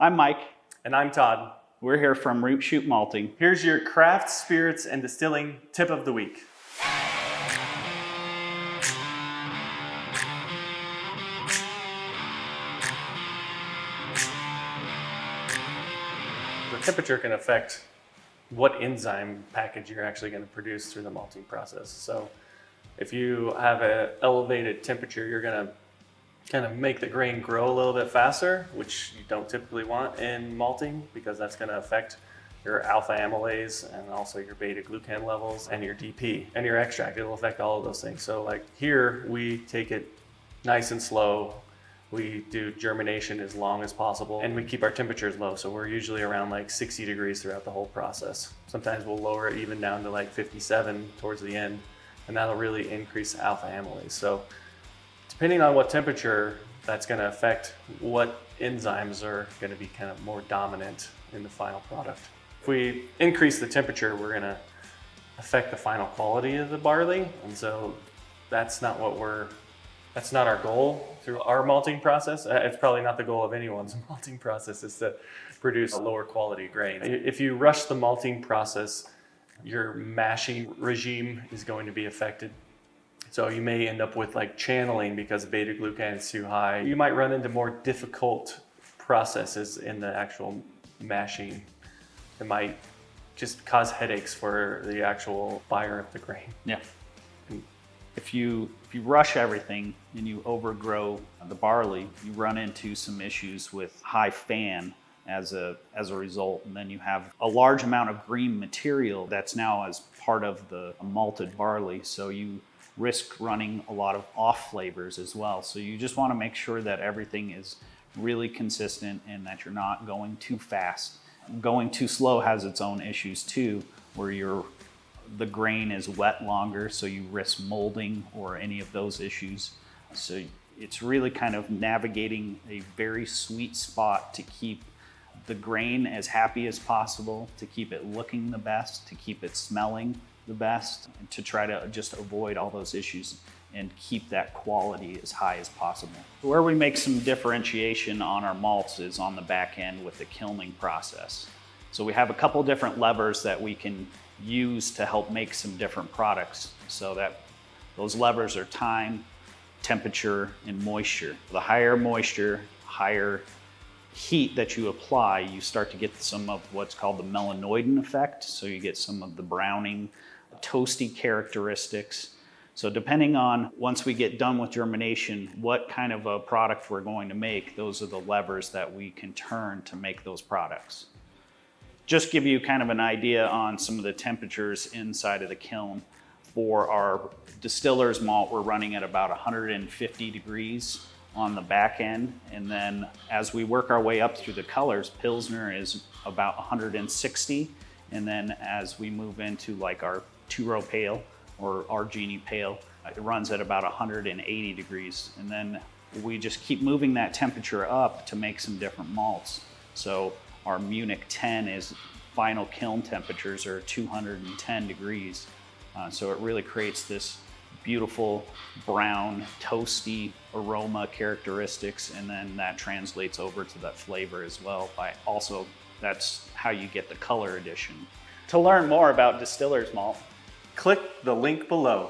I'm Mike. And I'm Todd. We're here from Root Shoot Malting. Here's your craft, spirits, and distilling tip of the week. The temperature can affect what enzyme package you're actually going to produce through the malting process. So if you have an elevated temperature, you're going to kind of make the grain grow a little bit faster, which you don't typically want in malting because that's going to affect your alpha amylase and also your beta glucan levels and your DP and your extract. It'll affect all of those things. So like here, we take it nice and slow. We do germination as long as possible and we keep our temperatures low. So we're usually around like 60 degrees throughout the whole process. Sometimes we'll lower it even down to like 57 towards the end, and that'll really increase alpha amylase. So depending on what temperature, that's going to affect what enzymes are going to be kind of more dominant in the final product. If we increase the temperature, we're going to affect the final quality of the barley. And so that's not our goal through our malting process. It's probably not the goal of anyone's malting process, is to produce a lower quality grain. If you rush the malting process, your mashing regime is going to be affected. So you may end up with like channeling because beta glucan is too high. You might run into more difficult processes in the actual mashing. It might just cause headaches for the actual buyer of the grain. Yeah. If you rush everything and you overgrow the barley, you run into some issues with high fan as a result, and then you have a large amount of green material that's now as part of the malted barley. So you risk running a lot of off flavors as well. So you just want to make sure that everything is really consistent and that you're not going too fast. Going too slow has its own issues too, where the grain is wet longer, so you risk molding or any of those issues. So it's really kind of navigating a very sweet spot to keep the grain as happy as possible, to keep it looking the best, to keep it smelling the best, and to try to just avoid all those issues and keep that quality as high as possible. Where we make some differentiation on our malts is on the back end with the kilning process. So we have a couple different levers that we can use to help make some different products. So that those levers are time, temperature, and moisture. The higher moisture, higher heat that you apply, you start to get some of what's called the melanoidin effect. So you get some of the browning, toasty characteristics. So depending on, once we get done with germination, what kind of a product we're going to make, those are the levers that we can turn to make those products. Just give you kind of an idea on some of the temperatures inside of the kiln. For our distiller's malt, we're running at about 150 degrees on the back end. And then as we work our way up through the colors, Pilsner is about 160. And then as we move into like our two-row pale or our Genie pale, it runs at about 180 degrees. And then we just keep moving that temperature up to make some different malts. So our Munich 10 is final kiln temperatures are 210 degrees. So it really creates this beautiful brown, toasty aroma characteristics, and then that translates over to that flavor as well. That's how you get the color addition. To learn more about Distiller's Malt, Click the link below.